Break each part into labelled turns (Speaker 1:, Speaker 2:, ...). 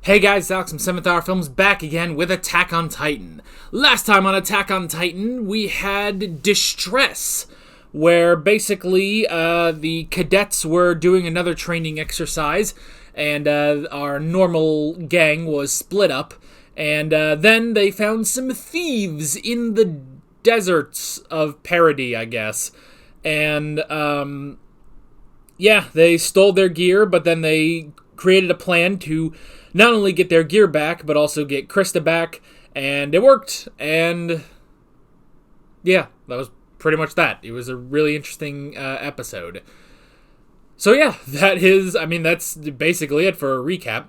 Speaker 1: Hey guys, Alex from 7th Hour Films back again with Attack on Titan. Last time on Attack on Titan, we had Distress, where basically the cadets were doing another training exercise, and our normal gang was split up, and then they found some thieves in the deserts of Parody, I guess. And, yeah, they stole their gear, but then they created a plan to not only get their gear back, but also get Krista back, and it worked, and yeah, that was pretty much that. It was a really interesting episode. So yeah, that's basically it for a recap.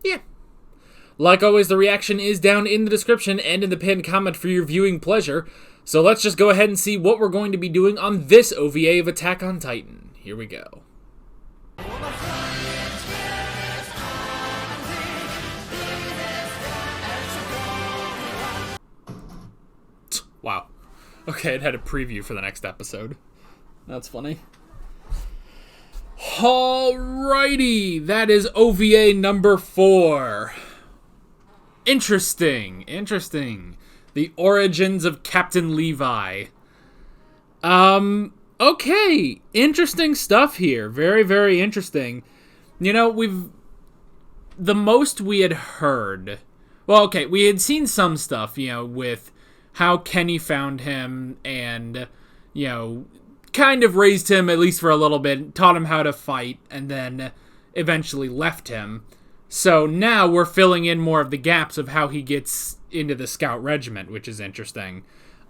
Speaker 1: Yeah. Like always, the reaction is down in the description and in the pinned comment for your viewing pleasure. So let's just go ahead and see what we're going to be doing on this OVA of Attack on Titan. Here we go. Wow. Okay, it had a preview for the next episode. That's funny. Alrighty, that is OVA number 4. Interesting. The origins of Captain Levi. Okay, interesting stuff here. Very, very interesting. You know, the most we had heard... Well, okay, we had seen some stuff, with how Kenny found him and, kind of raised him, at least for a little bit, taught him how to fight, and then eventually left him. So now we're filling in more of the gaps of how he gets into the Scout Regiment, which is interesting.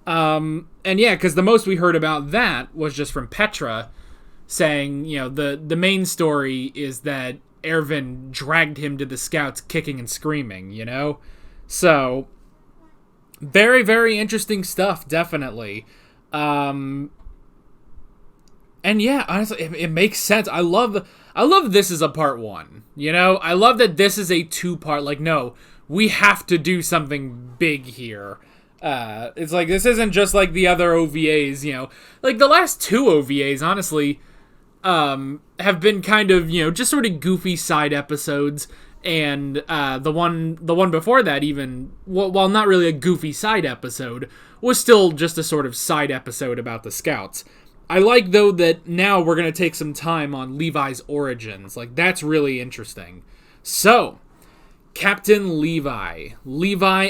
Speaker 1: And yeah, because the most we heard about that was just from Petra saying, the main story is that Erwin dragged him to the Scouts kicking and screaming, So, very, very interesting stuff, definitely. And yeah, honestly, it makes sense. I love this as a part 1, I love that this is a 2-part, no, we have to do something big here. It's like, this isn't just like the other OVAs, like the last 2 OVAs, honestly, have been kind of, just sort of goofy side episodes, and the one before that, even, while not really a goofy side episode, was still just a sort of side episode about the Scouts. I like, though, that now we're going to take some time on Levi's origins. That's really interesting. So, Captain Levi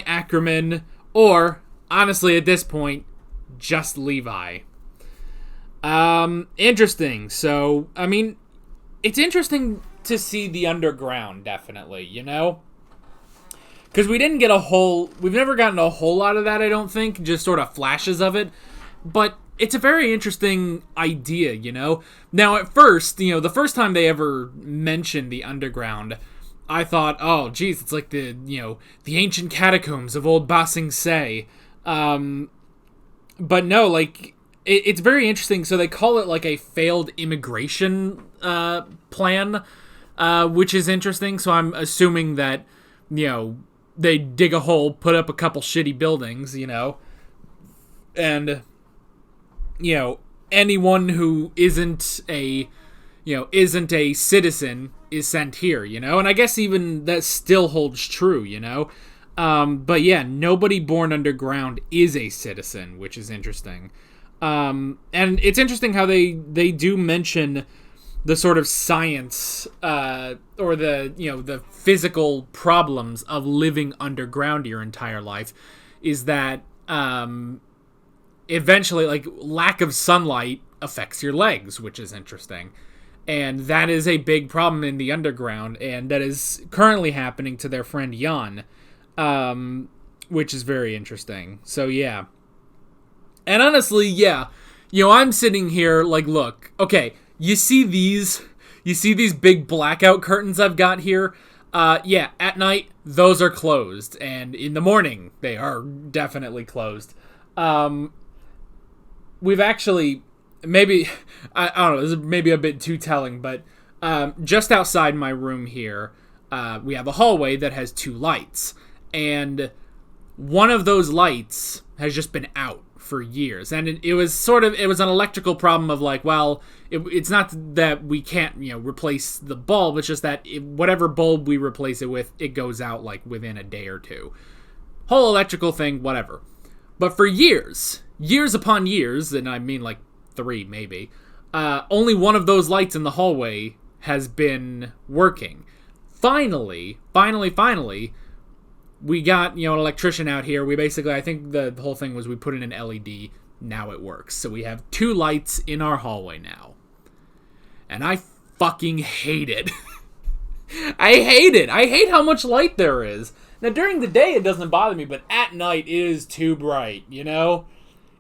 Speaker 1: Ackerman, or, honestly, at this point, just Levi. Interesting. So, it's interesting to see the underground, definitely, Because we've never gotten a whole lot of that, I don't think, just sort of flashes of it, but it's a very interesting idea, Now, at first, the first time they ever mentioned the underground, I thought, oh, geez, it's like the ancient catacombs of old Ba Sing Se. But no, it's very interesting. So they call it a failed immigration plan, which is interesting. So I'm assuming that, they dig a hole, put up a couple shitty buildings, and, anyone who isn't a citizen is sent here, and I guess even that still holds true, but yeah, nobody born underground is a citizen, which is interesting. And it's interesting how they do mention the sort of science, or the physical problems of living underground your entire life, is that, eventually, lack of sunlight affects your legs, which is interesting. And that is a big problem in the underground, and that is currently happening to their friend Jan, which is very interesting. So, yeah. And honestly, yeah, I'm sitting here look, okay, you see these big blackout curtains I've got here? Yeah, at night, those are closed, and in the morning, they are definitely closed. We've actually... Maybe, I don't know, this is maybe a bit too telling, but just outside my room here, we have a hallway that has 2 lights, and one of those lights has just been out for years. And it was an electrical problem of like, well, it's not that we can't, replace the bulb. It's just that whatever bulb we replace it with, it goes out like within a day or two. Whole electrical thing, whatever. But for years upon years, and I mean like 3 maybe, only one of those lights in the hallway has been working. Finally, we got, an electrician out here. We basically, I think the whole thing was we put in an LED. Now it works. So we have 2 lights in our hallway now. And I fucking hate it. I hate it. I hate how much light there is. Now, during the day, it doesn't bother me, but at night, it is too bright, It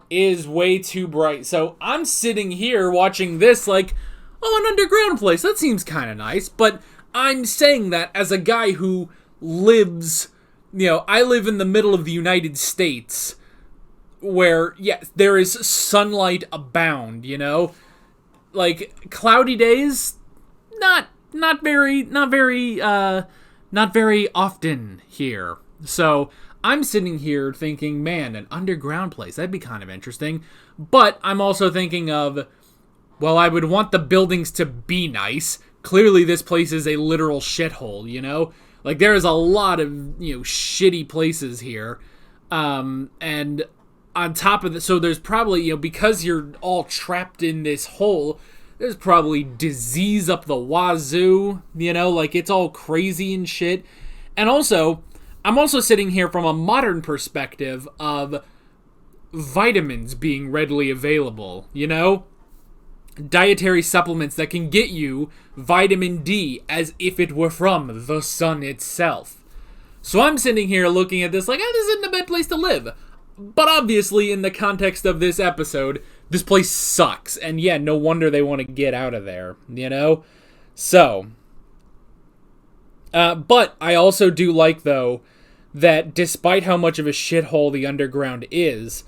Speaker 1: is way too bright. So I'm sitting here watching this like, oh, an underground place. That seems kind of nice. But I'm saying that as a guy who lives, I live in the middle of the United States where, there is sunlight abound, Like, cloudy days, not very often here. So I'm sitting here thinking, man, an underground place, that'd be kind of interesting. But I'm also thinking of, well, I would want the buildings to be nice. Clearly this place is a literal shithole, Like, there is a lot of, shitty places here. And on top of so there's probably, because you're all trapped in this hole, there's probably disease up the wazoo, like it's all crazy and shit. And also, I'm also sitting here from a modern perspective of vitamins being readily available, Dietary supplements that can get you vitamin D as if it were from the sun itself. So I'm sitting here looking at this like, this isn't a bad place to live. But obviously, in the context of this episode, this place sucks. And yeah, no wonder they want to get out of there, So, but I also do like, though, that despite how much of a shithole the underground is,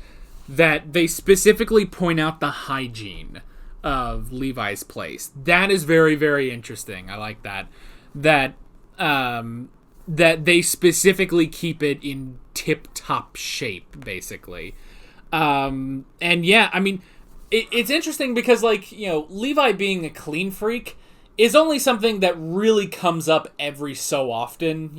Speaker 1: that they specifically point out the hygiene of Levi's place. That is very, very interesting. I like that. That they specifically keep it in tip-top shape, basically. And yeah, I mean, it's interesting because, like, Levi being a clean freak is only something that really comes up every so often,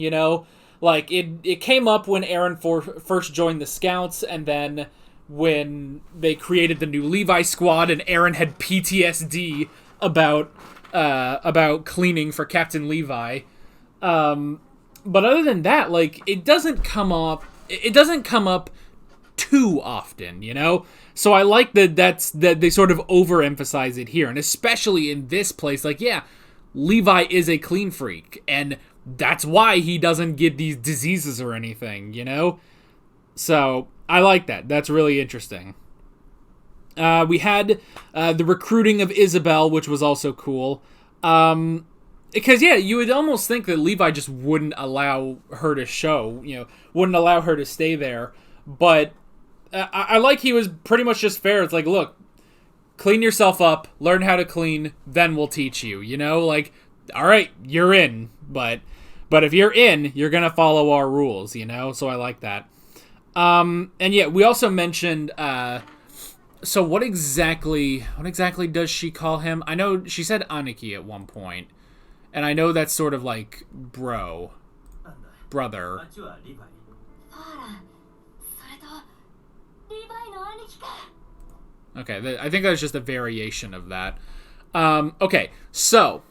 Speaker 1: Like, it came up when Aaron first joined the Scouts, and then when they created the new Levi squad, and Aaron had PTSD about cleaning for Captain Levi. But other than that, like, it doesn't come up too often, So I like that they sort of overemphasize it here, and especially in this place, like, yeah, Levi is a clean freak, and that's why he doesn't get these diseases or anything, So I like that. That's really interesting. We had the recruiting of Isabel, which was also cool. Because, yeah, you would almost think that Levi just wouldn't allow her to show, wouldn't allow her to stay there. But I like he was pretty much just fair. It's like, look, clean yourself up, learn how to clean, then we'll teach you, Like, all right, you're in. But if you're in, you're going to follow our rules, So I like that. And yeah, we also mentioned, so what exactly does she call him? I know she said Aniki at one point, and I know that's sort of like brother. Okay, I think that's just a variation of that. Okay, so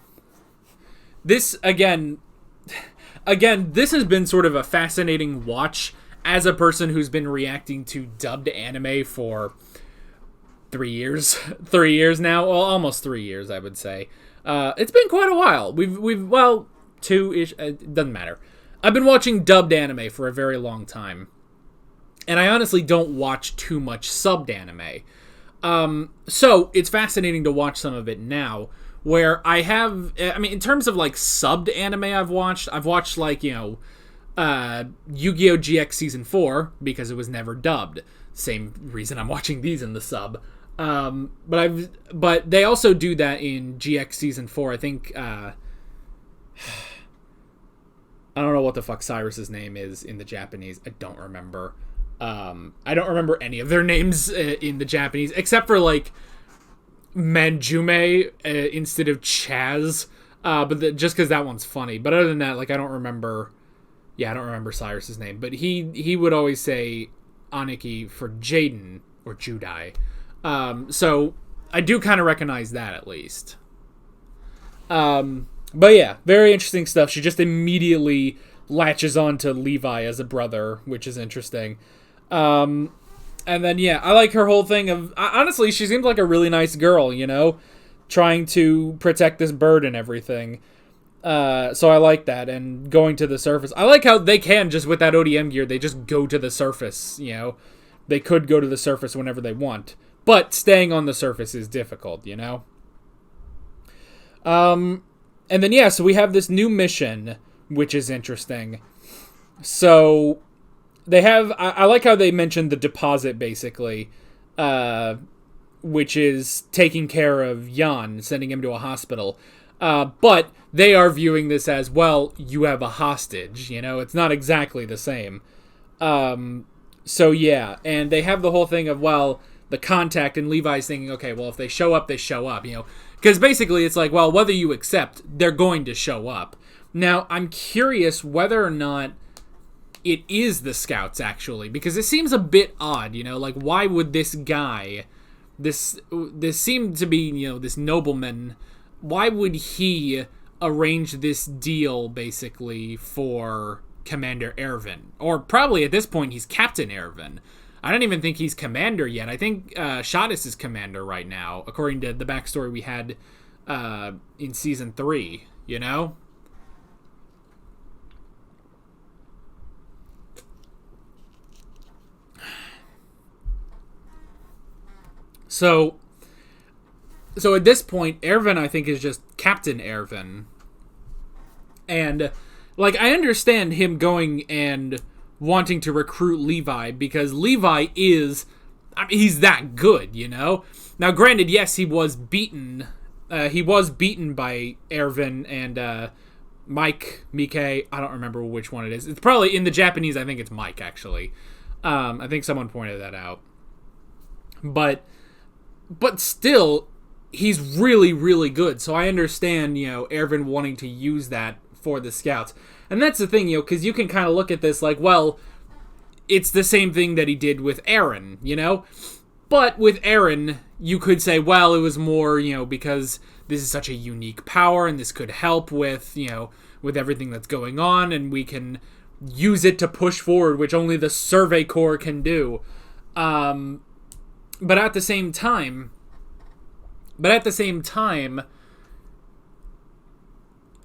Speaker 1: this again, this has been sort of a fascinating watch as a person who's been reacting to dubbed anime for 3 years. 3 years now. Well, almost 3 years, I would say. It's been quite a while. We've 2-ish. It doesn't matter. I've been watching dubbed anime for a very long time. And I honestly don't watch too much subbed anime. So it's fascinating to watch some of it now. Where in terms of like subbed anime I've watched like, Yu-Gi-Oh! GX Season 4, because it was never dubbed. Same reason I'm watching these in the sub. But they also do that in GX Season 4. I think, I don't know what the fuck Cyrus's name is in the Japanese. I don't remember. I don't remember any of their names in the Japanese, except for, like, Manjume instead of Chaz. But just because that one's funny. But other than that, like, I don't remember Cyrus's name. But he would always say Aniki for Jaden or Judai. So I do kind of recognize that, at least. But yeah, very interesting stuff. She just immediately latches on to Levi as a brother, which is interesting. And then, yeah, I like her whole thing of... Honestly, she seems like a really nice girl, you know? Trying to protect this bird and everything. So I like that. And going to the surface. I like how they can, just with that ODM gear, they just go to the surface, you know? They could go to the surface whenever they want. But staying on the surface is difficult, you know? And then, yeah, so we have this new mission, which is interesting. So... They have... I like how they mentioned the deposit, basically, which is taking care of Jan, sending him to a hospital. But they are viewing this as, well, you have a hostage, you know? It's not exactly the same. So, yeah, and they have the whole thing of, well, the contact, and Levi's thinking, okay, well, if they show up, they show up, you know? Because basically it's like, well, whether you accept, they're going to show up. Now, I'm curious whether or not it is the scouts, actually, because it seems a bit odd, you know, like, why would this guy, this seemed to be, you know, this nobleman, why would he arrange this deal, basically, for Commander Ervin? Or probably, at this point, he's Captain Ervin. I don't even think he's commander yet. I think Shadis is commander right now, according to the backstory we had in Season 3, you know? So at this point, Ervin, I think, is just Captain Ervin. And, like, I understand him going and wanting to recruit Levi, because Levi is... I mean, he's that good, you know? Now, granted, yes, he was beaten. He was beaten by Ervin and Mike, I don't remember which one it is. It's probably, in the Japanese, I think it's Mike, actually. I think someone pointed that out. But still, he's really, really good. So I understand, you know, Ervin wanting to use that for the scouts. And that's the thing, you know, because you can kind of look at this like, well, it's the same thing that he did with Eren, you know? But with Eren, you could say, well, it was more, you know, because this is such a unique power and this could help with, you know, with everything that's going on, and we can use it to push forward, which only the Survey Corps can do. But at the same time,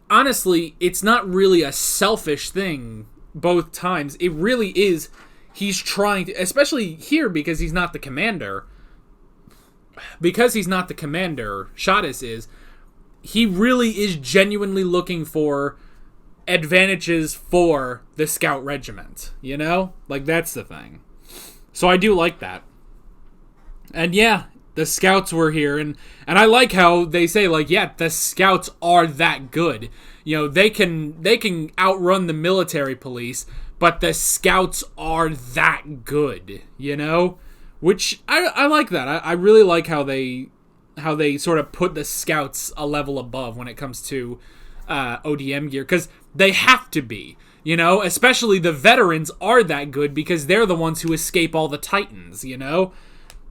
Speaker 1: honestly, it's not really a selfish thing both times. It really is. He's trying to, especially here, because he's not the commander. Because he's not the commander, Shadis is. He really is genuinely looking for advantages for the scout regiment. You know? Like, that's the thing. So I do like that. And yeah, the scouts were here, and I like how they say, like, yeah, the scouts are that good. You know, they can outrun the military police, but the scouts are that good, you know? Which, I like that. I really like how they sort of put the scouts a level above when it comes to ODM gear, because they have to be, you know? Especially the veterans are that good because they're the ones who escape all the Titans, you know?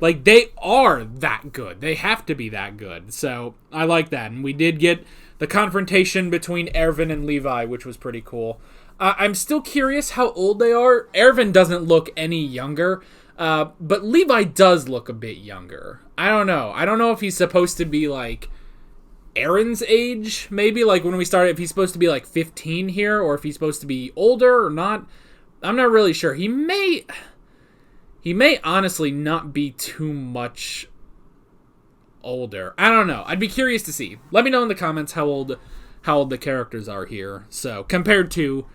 Speaker 1: Like, they are that good. They have to be that good. So, I like that. And we did get the confrontation between Ervin and Levi, which was pretty cool. I'm still curious how old they are. Ervin doesn't look any younger, but Levi does look a bit younger. I don't know. I don't know if he's supposed to be, like, Eren's age, maybe? Like, when we started, if he's supposed to be, like, 15 here, or if he's supposed to be older or not. I'm not really sure. He may honestly not be too much older. I don't know. I'd be curious to see. Let me know in the comments how old the characters are here. So, compared to,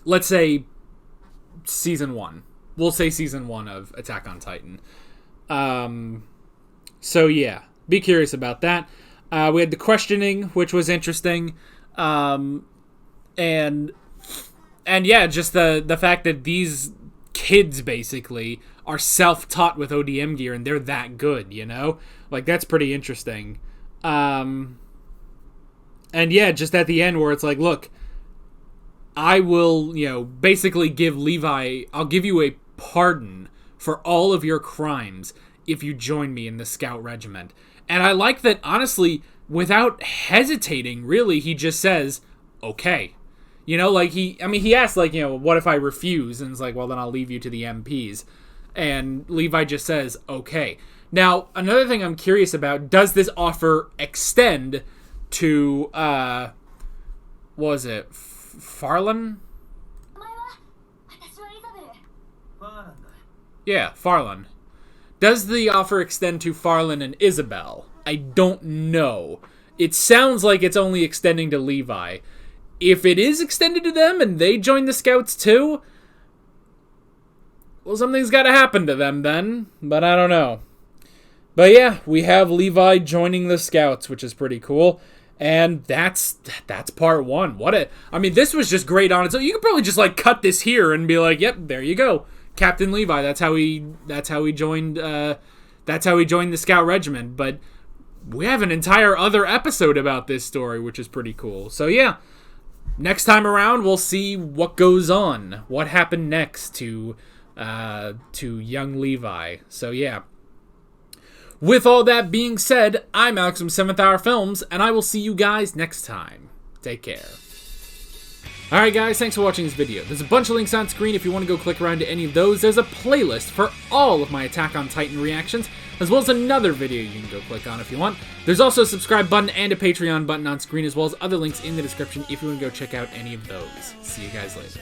Speaker 1: let's say, Season 1. We'll say Season 1 of Attack on Titan. So, yeah. Be curious about that. We had the questioning, which was interesting. And yeah, just the fact that these kids, basically, are self-taught with ODM gear, and they're that good, you know? Like, that's pretty interesting. And yeah, just at the end where it's like, look, I will, you know, basically give Levi, I'll give you a pardon for all of your crimes if you join me in the Scout Regiment. And I like that, honestly, without hesitating, really, he just says, okay. You know, like, he asked, like, you know, what if I refuse? And it's like, well, then I'll leave you to the MPs. And Levi just says, okay. Now, another thing I'm curious about, does this offer extend to, what was it, Farlan? Yeah, Farlan. Does the offer extend to Farlan and Isabel? I don't know. It sounds like it's only extending to Levi. If it is extended to them and they join the Scouts too, well, something's got to happen to them then, but I don't know. But yeah, we have Levi joining the Scouts, which is pretty cool. And that's part one. I mean, this was just great on its own. You could probably just like cut this here and be like, yep, there you go. Captain Levi, that's how he joined the Scout Regiment. But we have an entire other episode about this story, which is pretty cool. So yeah, next time around we'll see what goes on, what happened next to young Levi. So yeah. With all that being said, I'm Alex from 7th Hour Films, and I will see you guys next time. Take care. Alright guys, thanks for watching this video. There's a bunch of links on screen if you want to go click around to any of those. There's a playlist for all of my Attack on Titan reactions, as well as another video you can go click on if you want. There's also a subscribe button and a Patreon button on screen, as well as other links in the description if you want to go check out any of those. See you guys later.